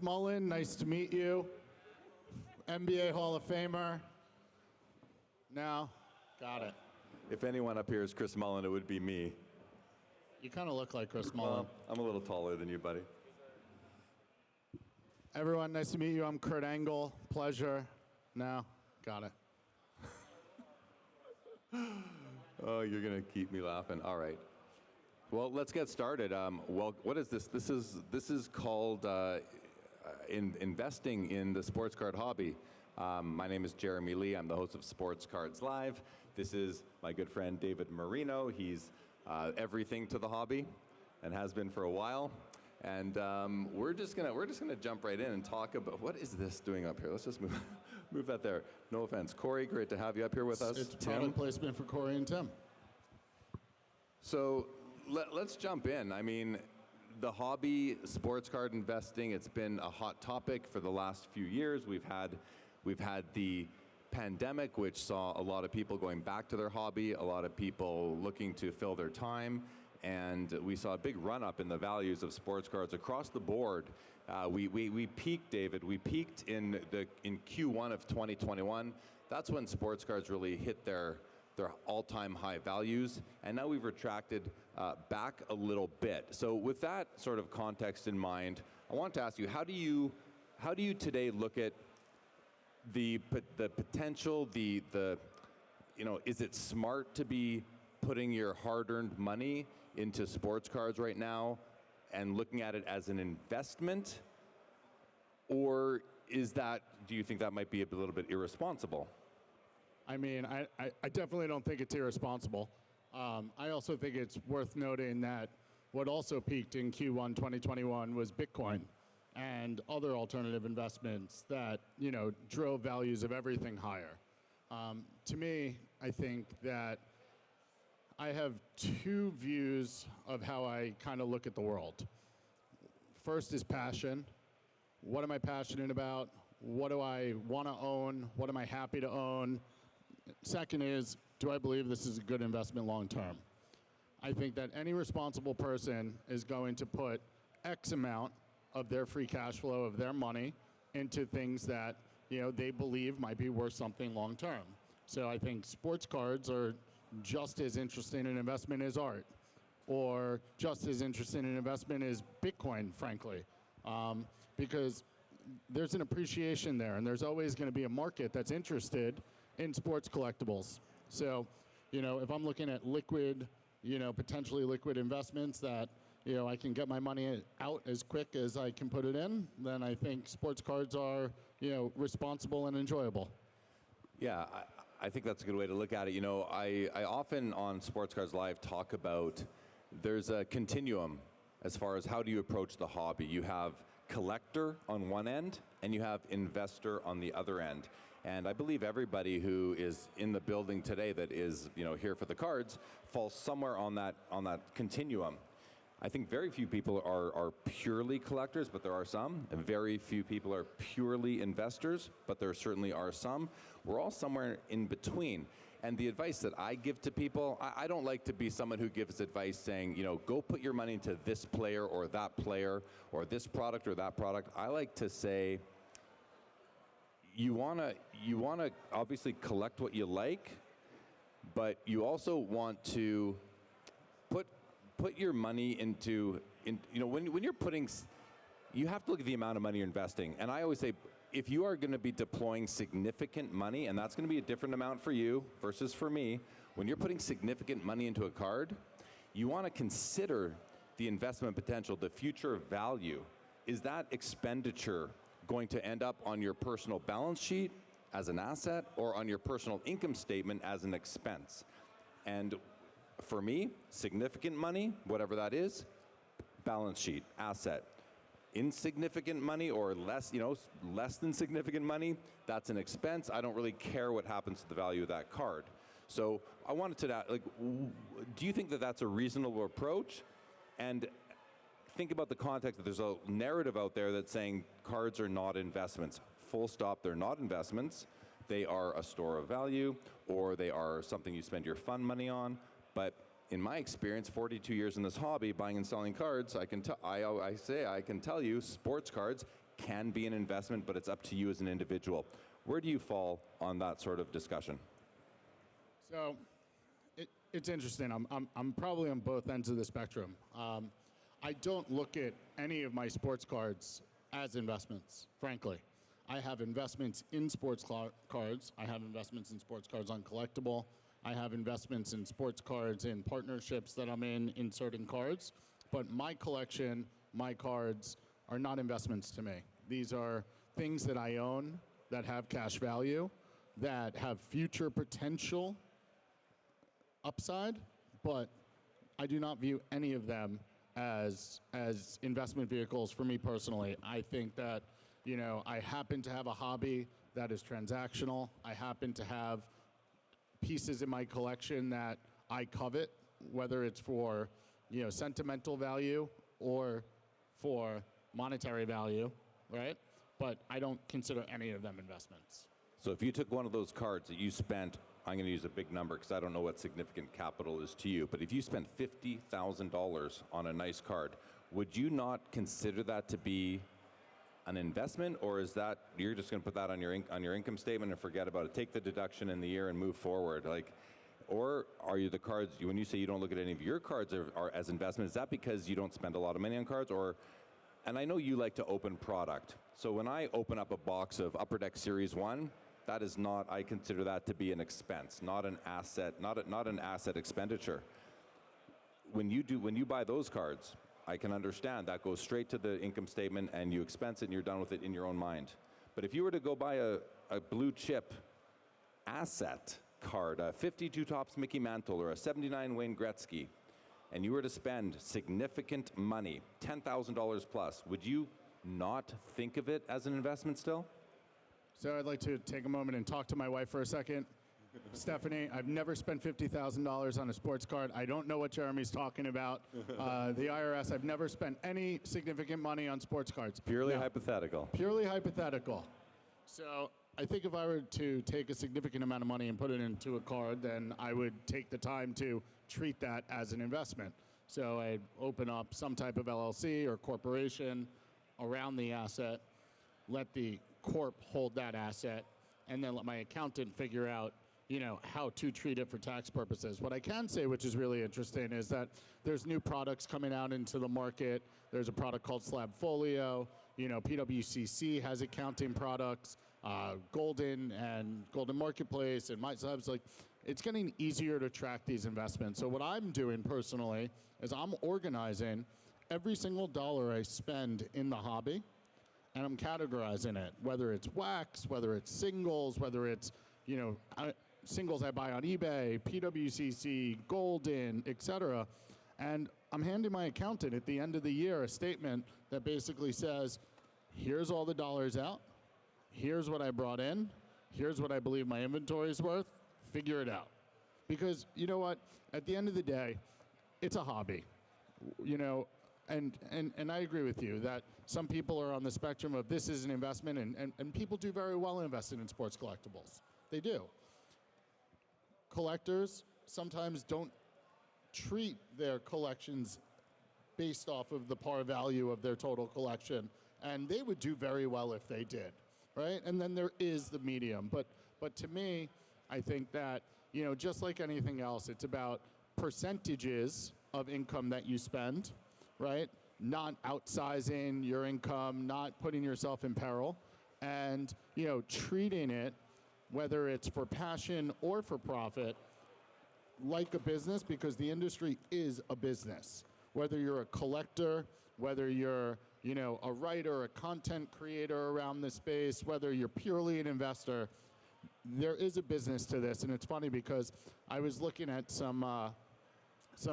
Mullen, nice to meet you. NBA Hall of Famer. Now, got it. If anyone up here is Chris Mullen, it would be me. You kind of look like Chris Mullen. Well, I'm a little taller than you, buddy. Everyone, nice to meet you. I'm Kurt Angle. Pleasure. Now, got it. Oh, you're going to keep me laughing. All right. Well, let's get started. Well, what is this? This is called investing in the sports card hobby. My name is Jeremy Lee. I'm the host of Sports Cards Live. This is my good friend David Marino. He's everything to the hobby and has been for a while. And we're just gonna jump right in and talk about what is this doing up here. Let's just move that there. No offense, Corey. Great to have you up here with us. It's product placement for Corey and Tim. So let's jump in. I mean, the hobby, sports card investing, it's been a hot topic for the last few years. We've had the pandemic, which saw a lot of people going back to their hobby, a lot of people looking to fill their time, and we saw a big run-up in the values of sports cards across the board. We peaked, David. We peaked in Q1 of 2021. That's when sports cards really hit their all-time high values, and now we've retracted back a little bit. So with that sort of context in mind, I want to ask you, how do you today look at the potential, is it smart to be putting your hard-earned money into sports cards right now and looking at it as an investment, or do you think that might be a little bit irresponsible? I mean, I definitely don't think it's irresponsible. I also think it's worth noting that what also peaked in Q1 2021 was Bitcoin and other alternative investments that, drove values of everything higher. To me, I think that I have two views of how I kind of look at the world. First is passion. What am I passionate about? What do I want to own? What am I happy to own? Second is, do I believe this is a good investment long term? I think that any responsible person is going to put X amount of their free cash flow, of their money, into things that they believe might be worth something long term. So I think sports cards are just as interesting an investment as art, or just as interesting an investment as Bitcoin, frankly, because there's an appreciation there, and there's always going to be a market that's interested in sports collectibles. So, if I'm looking at liquid, potentially liquid investments that, I can get my money out as quick as I can put it in, then I think sports cards are, responsible and enjoyable. Yeah, I think that's a good way to look at it. I often on Sports Cards Live talk about there's a continuum as far as how do you approach the hobby. You have collector on one end and you have investor on the other end. And I believe everybody who is in the building today that is, here for the cards falls somewhere on that continuum. I think very few people are purely collectors, but there are some. And very few people are purely investors, but there certainly are some. We're all somewhere in between. And the advice that I give to people, I don't like to be someone who gives advice saying, go put your money into this player or that player or this product or that product. I like to say, you wanna obviously collect what you like, but you also want to put your money into when you're putting, you have to look at the amount of money you're investing. And I always say, if you are going to be deploying significant money, and that's going to be a different amount for you versus for me, when you're putting significant money into a card, you want to consider the investment potential, the future value. Is that expenditure going to end up on your personal balance sheet as an asset or on your personal income statement as an expense? And for me, significant money, whatever that is, balance sheet, asset. Insignificant money or less than significant money, that's an expense. I don't really care what happens to the value of that card. So I wanted to ask, do you think that that's a reasonable approach? And think about the context that there's a narrative out there that's saying cards are not investments. Full stop, they're not investments. They are a store of value, or they are something you spend your fun money on. But in my experience, 42 years in this hobby, buying and selling cards, I can tell you, sports cards can be an investment, but it's up to you as an individual. Where do you fall on that sort of discussion? So it's interesting. I'm probably on both ends of the spectrum. I don't look at any of my sports cards as investments, frankly. I have investments in sports cards. I have investments in sports cards on collectible. I have investments in sports cards in partnerships that I'm in certain cards. But my collection, my cards, are not investments to me. These are things that I own that have cash value, that have future potential upside, but I do not view any of them as investment vehicles for me personally. I think that, I happen to have a hobby that is transactional. I happen to have pieces in my collection that I covet, whether it's for, sentimental value or for monetary value, right? But I don't consider any of them investments. So if you took one of those cards that you spent, I'm going to use a big number because I don't know what significant capital is to you, but if you spent $50,000 on a nice card, would you not consider that to be an investment, or is that you're just going to put that on your income statement and forget about it? Take the deduction in the year and move forward. Or are you the cards, when you say you don't look at any of your cards are as investments, is that because you don't spend a lot of money on cards? And I know you like to open product. So when I open up a box of Upper Deck Series 1, that is not, I consider that to be an expense, not an asset, not an asset expenditure. When you buy those cards, I can understand that goes straight to the income statement and you expense it and you're done with it in your own mind. But if you were to go buy a blue chip asset card, a 52 Topps Mickey Mantle or a 79 Wayne Gretzky, and you were to spend significant money, $10,000 plus, would you not think of it as an investment still? So I'd like to take a moment and talk to my wife for a second. Stephanie, I've never spent $50,000 on a sports card. I don't know what Jeremy's talking about. The IRS, I've never spent any significant money on sports cards. Purely hypothetical. Purely hypothetical. So I think if I were to take a significant amount of money and put it into a card, then I would take the time to treat that as an investment. So I'd open up some type of LLC or corporation around the asset, let the corp hold that asset, and then let my accountant figure out how to treat it for tax purposes. What I can say, which is really interesting, is that there's new products coming out into the market. There's a product called Slabfolio. PWCC has accounting products, Golden and Golden Marketplace and MySlabs. It's getting easier to track these investments. So what I'm doing personally is I'm organizing every single dollar I spend in the hobby, and I'm categorizing it, whether it's wax, whether it's singles, whether it's, singles I buy on eBay, PWCC, Golden, etc. And I'm handing my accountant at the end of the year a statement that basically says, here's all the dollars out, here's what I brought in, here's what I believe my inventory is worth, figure it out. Because you know what, at the end of the day, it's a hobby, and I agree with you that some people are on the spectrum of this is an investment, and people do very well invested in sports collectibles. They do. Collectors sometimes don't treat their collections based off of the par value of their total collection, and they would do very well if they did, right? And then there is the medium. But to me, I think that, just like anything else, it's about percentages of income that you spend, right? Not outsizing your income, not putting yourself in peril, and, treating it, whether it's for passion or for profit, like a business, because the industry is a business. Whether you're a collector, whether you're, a writer, a content creator around this space, whether you're purely an investor, there is a business to this. And it's funny because I was looking at some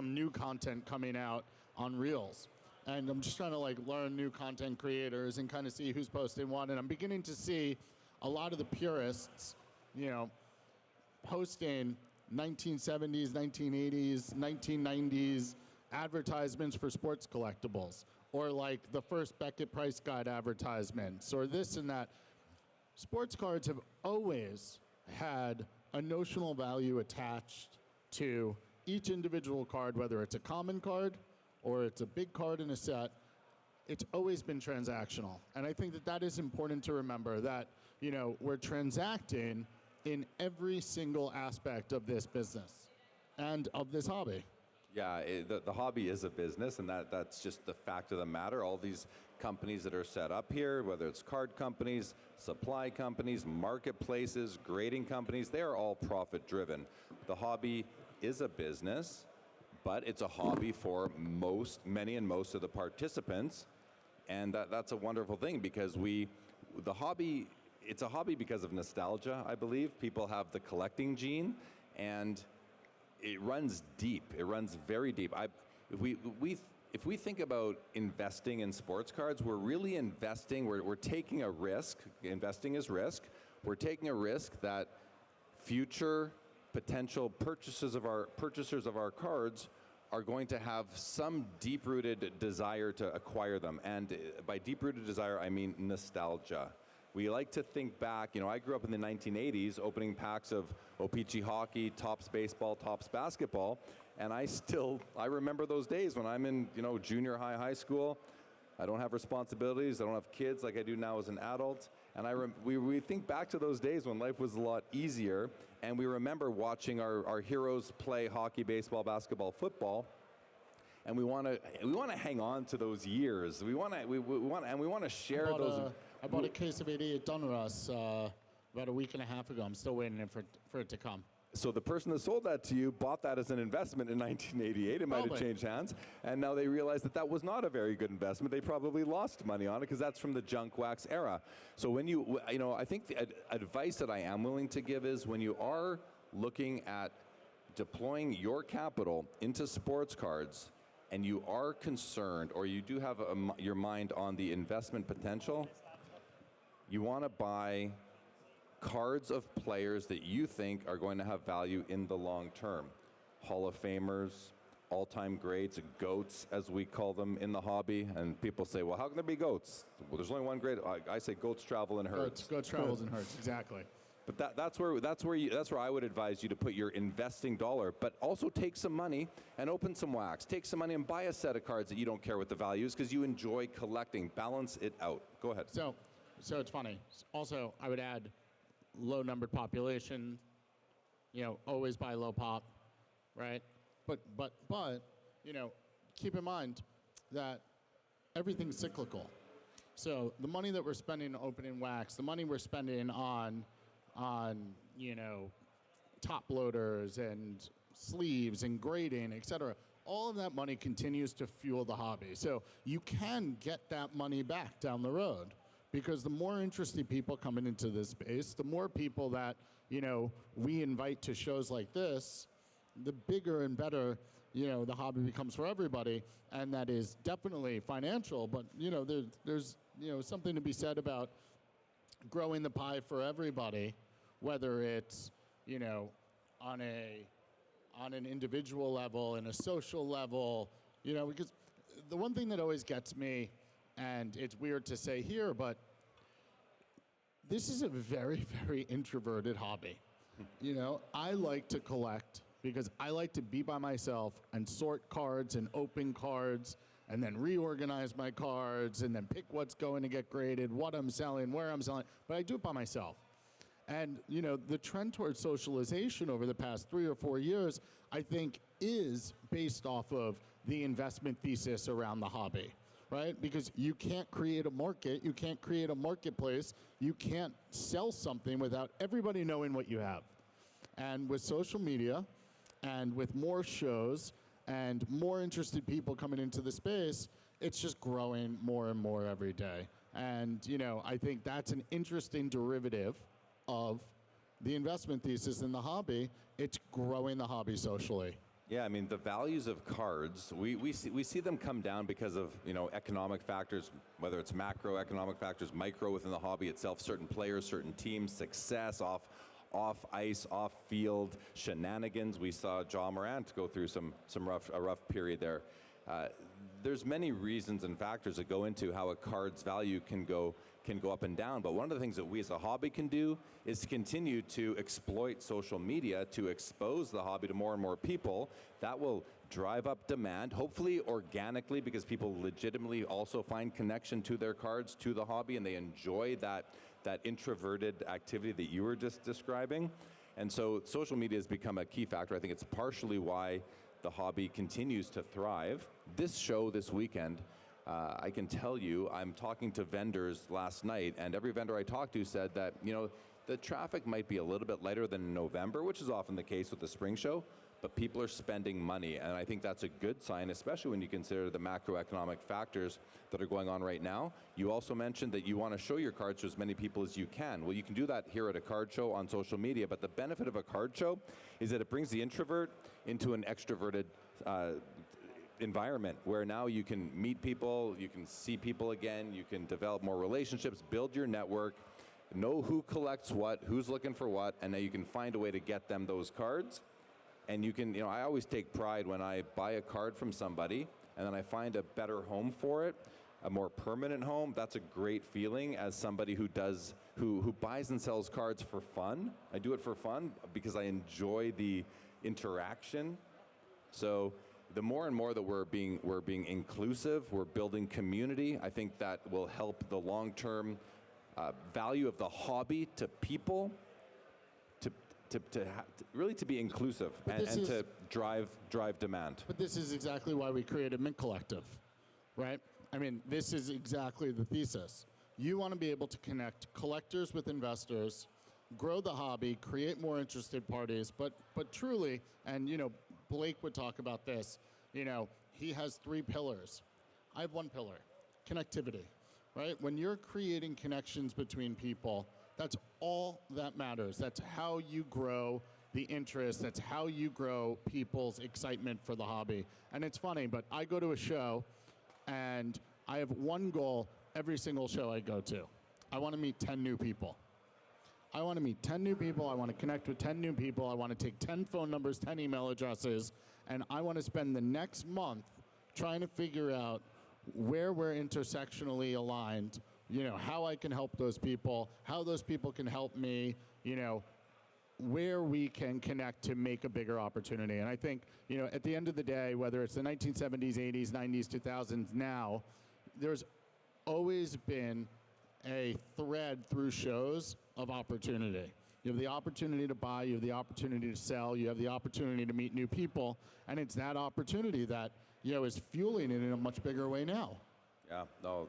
new content coming out on Reels. And I'm just trying to learn new content creators and kind of see who's posting what. And I'm beginning to see a lot of the purists, posting 1970s, 1980s, 1990s advertisements for sports collectibles, or the first Beckett Price Guide advertisements, or this and that. Sports cards have always had a notional value attached to each individual card, whether it's a common card or it's a big card in a set. it's always been transactional. And I think that that is important to remember, that, we're transacting in every single aspect of this business and of this hobby. Yeah, the hobby is a business, and that's just the fact of the matter. All these companies that are set up here, whether it's card companies, supply companies, marketplaces, grading companies, they are all profit driven. The hobby is a business, but it's a hobby for many and most of the participants, and that's a wonderful thing, because it's a hobby because of nostalgia, I believe. People have the collecting gene, and it runs deep. It runs very deep. If we think about investing in sports cards, we're really investing. We're taking a risk. Investing is risk. We're taking a risk that future potential purchasers of our cards are going to have some deep-rooted desire to acquire them. And by deep-rooted desire, I mean nostalgia. We like to think back. I grew up in the 1980s opening packs of O-Pee-Chee hockey, Topps baseball, Topps basketball, and I remember those days when I'm in, junior high school. I don't have responsibilities. I don't have kids like I do now as an adult. And we think back to those days when life was a lot easier, and we remember watching our heroes play hockey, baseball, basketball, football. And we want to hang on to those years. We want to share those. I bought a case of 88 Donruss about a week and a half ago. I'm still waiting for it to come. So the person that sold that to you bought that as an investment in 1988. It might have changed hands. And now they realize that was not a very good investment. They probably lost money on it because that's from the junk wax era. So when I think the advice that I am willing to give is, when you are looking at deploying your capital into sports cards, and you are concerned, or you do have your mind on the investment potential, you want to buy cards of players that you think are going to have value in the long term. Hall of Famers, all-time greats, GOATs, as we call them in the hobby. And people say, well, how can there be GOATs? Well, there's only one great. I say GOATs travel in herds. Goats travels in herds, exactly. But that's where I would advise you to put your investing dollar. But also take some money and open some wax. Take some money and buy a set of cards that you don't care what the value is, because you enjoy collecting. Balance it out. Go ahead. So it's funny. Also, I would add low numbered population. Always buy low pop, right? But keep in mind that everything's cyclical. So the money that we're spending on opening wax, the money we're spending on top loaders and sleeves and grading, etc. All of that money continues to fuel the hobby. So you can get that money back down the road, because the more interested people coming into this space, the more people that we invite to shows like this, the bigger and better the hobby becomes for everybody. And that is definitely financial, but there's something to be said about growing the pie for everybody, whether it's on an individual level, in a social level, because the one thing that always gets me, and it's weird to say here, but this is a very, very introverted hobby. I like to collect because I like to be by myself and sort cards and open cards and then reorganize my cards and then pick what's going to get graded, what I'm selling, where I'm selling, but I do it by myself. And, the trend towards socialization over the past 3 or 4 years, I think, is based off of the investment thesis around the hobby, right? Because you can't create a market, you can't create a marketplace, you can't sell something without everybody knowing what you have. And with social media and with more shows and more interested people coming into the space, it's just growing more and more every day. And, I think that's an interesting derivative of the investment thesis in the hobby. It's growing the hobby socially. Yeah, I mean, the values of cards, we see them come down because of, economic factors, whether it's macroeconomic factors, micro within the hobby itself, certain players, certain teams, success, off ice, off field, shenanigans. We saw Ja Morant go through a rough period there. There's many reasons and factors that go into how a card's value can go up and down. But one of the things that we as a hobby can do is to continue to exploit social media to expose the hobby to more and more people. That will drive up demand, hopefully organically, because people legitimately also find connection to their cards, to the hobby, and they enjoy that introverted activity that you were just describing. And so social media has become a key factor. I think it's partially why the hobby continues to thrive. This show this weekend, I can tell you, I'm talking to vendors last night, and every vendor I talked to said that, the traffic might be a little bit lighter than in November, which is often the case with the spring show, but people are spending money, and I think that's a good sign, especially when you consider the macroeconomic factors that are going on right now. You also mentioned that you want to show your cards to as many people as you can. Well, you can do that here at a card show on social media, but the benefit of a card show is that it brings the introvert into an extroverted environment where now you can meet people, you can see people again, you can develop more relationships, build your network, know who collects what, who's looking for what, and now you can find a way to get them those cards. And you can, I always take pride when I buy a card from somebody and then I find a better home for it, a more permanent home. That's a great feeling as somebody who buys and sells cards for fun. I do it for fun because I enjoy the interaction. So the more and more that we're being inclusive, we're building community, I think that will help the long-term value of the hobby to people, to really to be inclusive and to drive demand. But this is exactly why we created Mint Collective, right? I mean, this is exactly the thesis. You want to be able to connect collectors with investors, grow the hobby, create more interested parties, but truly, and Blake would talk about this, he has 3 pillars. I have 1 pillar, connectivity, right? When you're creating connections between people, that's all that matters. That's how you grow the interest. That's how you grow people's excitement for the hobby. And it's funny, but I go to a show and I have one goal every single show I go to. I want to meet 10 new people. I want to meet 10 new people. I want to connect with 10 new people. I want to take 10 phone numbers, 10 email addresses, and I want to spend the next month trying to figure out where we're intersectionally aligned, how I can help those people, how those people can help me, where we can connect to make a bigger opportunity. And I think, at the end of the day, whether it's the 1970s, 80s, 90s, 2000s, now, there's always been a thread through shows of opportunity. You have the opportunity to buy, you have the opportunity to sell, you have the opportunity to meet new people, and it's that opportunity that, is fueling it in a much bigger way now. Yeah, no,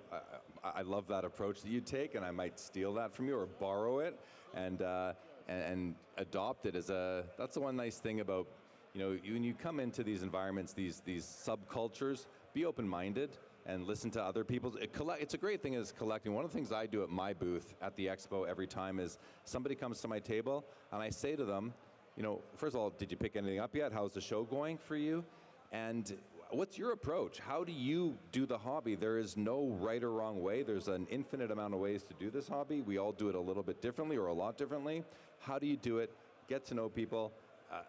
I love that approach that you take, and I might steal that from you or borrow it and adopt it that's the one nice thing about, when you come into these environments, these subcultures, be open-minded and listen to other people. It's a great thing is collecting. One of the things I do at my booth at the expo every time is somebody comes to my table and I say to them, first of all, did you pick anything up yet? How's the show going for you? And what's your approach? How do you do the hobby? There is no right or wrong way. There's an infinite amount of ways to do this hobby. We all do it a little bit differently or a lot differently. How do you do it? Get to know people,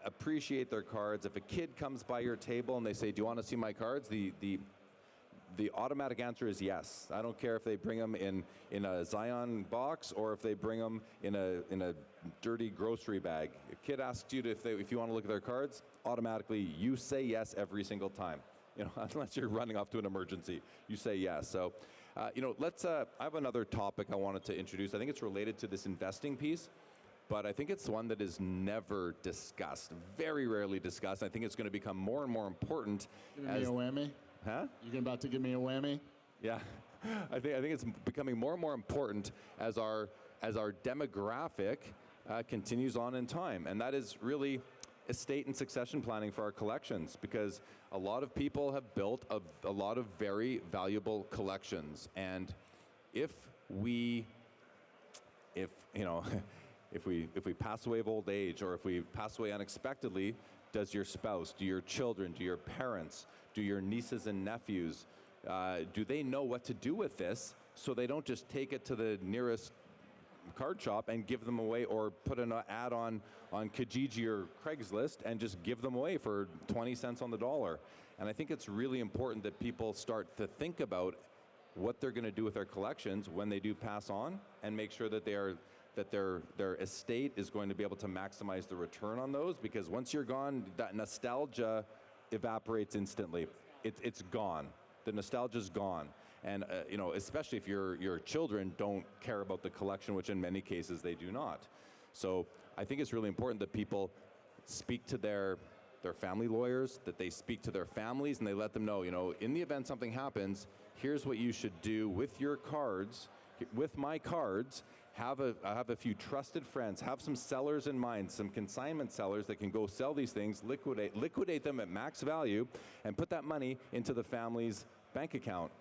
appreciate their cards. If a kid comes by your table and they say, do you want to see my cards? The automatic answer is yes. I don't care if they bring them in a Zion box or if they bring them in a dirty grocery bag. A kid asks you if you want to look at their cards, automatically you say yes every single time. Unless you're running off to an emergency, you say yes. So, let's. I have another topic I wanted to introduce. I think it's related to this investing piece, but I think it's one that is never discussed, very rarely discussed. I think it's going to become more and more important. Giving me a whammy? Huh? You about to give me a whammy? Yeah, I think it's becoming more and more important as our demographic continues on in time, and that is really estate and succession planning for our collections, because a lot of people have built a lot of very valuable collections, and if we pass away of old age, or if we pass away unexpectedly, does your spouse, do your children, do your parents, do your nieces and nephews, do they know what to do with this so they don't just take it to the nearest card shop and give them away, or put an ad on Kijiji or Craigslist and just give them away for 20 cents on the dollar? And I think it's really important that people start to think about what they're going to do with their collections when they do pass on, and make sure that their estate is going to be able to maximize the return on those, because once you're gone, that nostalgia evaporates instantly. It's gone. The nostalgia's gone. And especially if your children don't care about the collection, which in many cases they do not. So I think it's really important that people speak to their family lawyers, that they speak to their families, and they let them know, in the event something happens, here's what you should do with your cards, with my cards. Have a few trusted friends, have some sellers in mind, some consignment sellers that can go sell these things, liquidate them at max value, and put that money into the family's bank account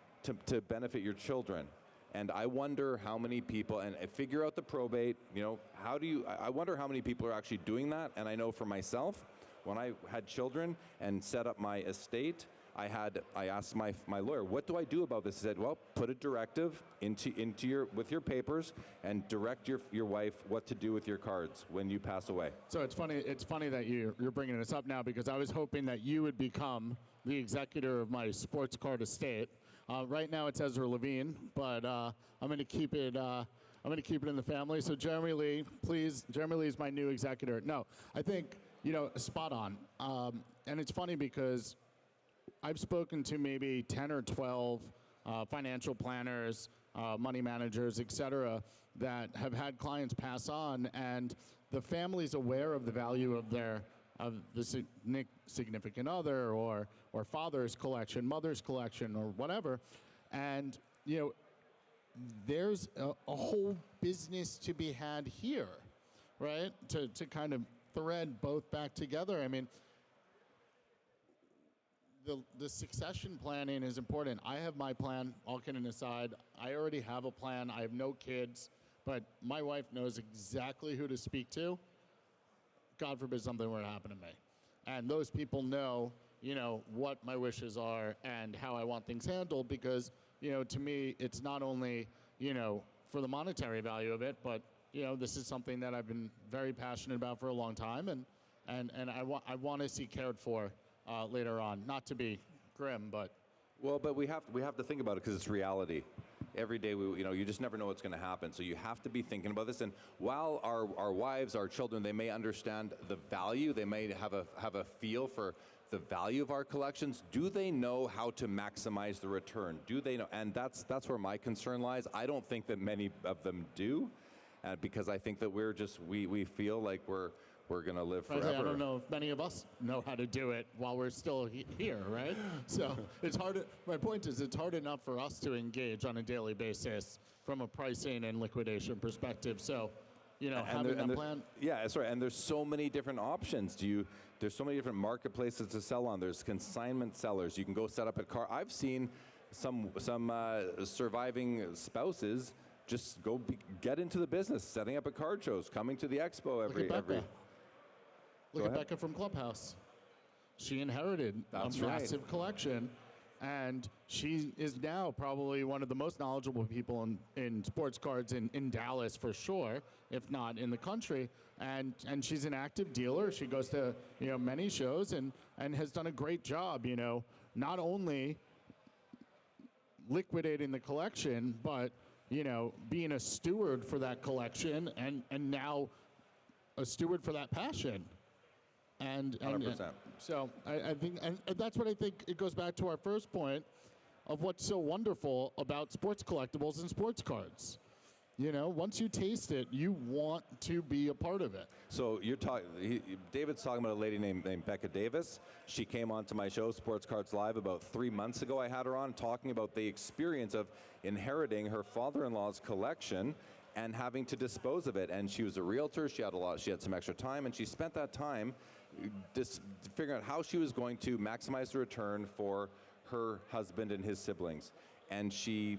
to benefit your children. And I wonder how many people, and figure out the probate, I wonder how many people are actually doing that. And I know for myself, when I had children and set up my estate, I asked my lawyer, what do I do about this? He said, well, put a directive with your papers and direct your wife what to do with your cards when you pass away. So it's funny that you're bringing this up now, because I was hoping that you would become the executor of my sports card estate. Right now it's Ezra Levine, but I'm going to keep it. I'm going to keep it in the family. So Jeremy Lee, please. Jeremy Lee is my new executor. No, I think spot on. And it's funny because I've spoken to maybe 10 or 12 financial planners, money managers, et cetera, that have had clients pass on, and the family's aware of the value of the significant other or father's collection, mother's collection, or whatever. And, there's a whole business to be had here, right? To kind of thread both back together. I mean, the succession planning is important. I have my plan, all kidding aside. I already have a plan. I have no kids, but my wife knows exactly who to speak to. God forbid something were to happen to me. And those people know, what my wishes are and how I want things handled, because, to me, it's not only, for the monetary value of it, but, this is something that I've been very passionate about for a long time, and I want to see cared for later on. Not to be grim, but... Well, but we have to think about it because it's reality. Every day, you just never know what's going to happen. So you have to be thinking about this. And while our wives, our children, they may understand the value, they may have a feel for the value of our collections. Do they know how to maximize the return? Do they know? And that's where my concern lies. I don't think that many of them do, because I think that we feel like we're going to live forever. I don't know if many of us know how to do it while we're still here, right? So it's hard. My point is, it's hard enough for us to engage on a daily basis from a pricing and liquidation perspective. So, having that plan. Yeah, that's right. And there's so many different options. There's so many different marketplaces to sell on. There's consignment sellers. You can go set up a car. I've seen some surviving spouses just get into the business, setting up at card shows, coming to the expo every. Look at Becca from Clubhouse. She inherited a massive collection, and she is now probably one of the most knowledgeable people in sports cards in Dallas for sure, if not in the country. And she's an active dealer. She goes to many shows and has done a great job. Not only liquidating the collection, but being a steward for that collection and now a steward for that passion. And 100%. So I think, and that's what I think it goes back to our first point of what's so wonderful about sports collectibles and sports cards. Once you taste it, you want to be a part of it. So David's talking about a lady named Becca Davis. She came on to my show, Sports Cards Live, about 3 months ago. I had her on talking about the experience of inheriting her father-in-law's collection and having to dispose of it. And she was a realtor. She had some extra time, and she spent that time just figuring out how she was going to maximize the return for her husband and his siblings. And she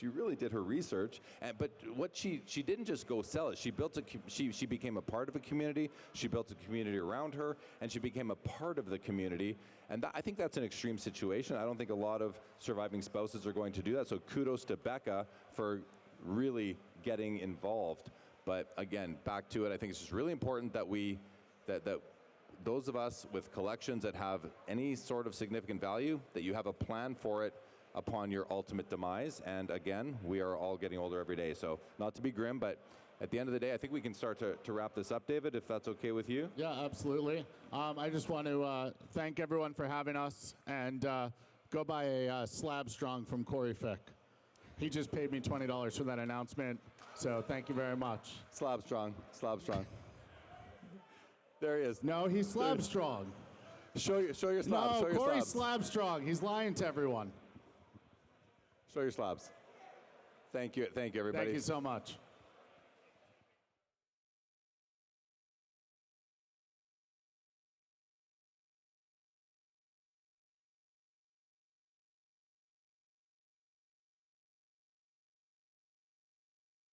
really did her research. But what she didn't just go sell it. She became a part of a community. She built a community around her, and she became a part of the community. And I think that's an extreme situation. I don't think a lot of surviving spouses are going to do that. So kudos to Becca for really getting involved. But again, back to it, I think it's just really important that that those of us with collections that have any sort of significant value, that you have a plan for it upon your ultimate demise. And again, we are all getting older every day. So not to be grim, but at the end of the day, I think we can start to wrap this up, David, if that's okay with you. Yeah, absolutely. I just want to thank everyone for having us, and go buy a Slab Strong from Corey Fick. He just paid me $20 for that announcement, so thank you very much. Slab strong, slab strong. There he is. No, he's Slab Strong. Show your slabs. No, show your Corey's slabs. Slab Strong. He's lying to everyone. Show your slabs. Thank you, everybody. Thank you so much.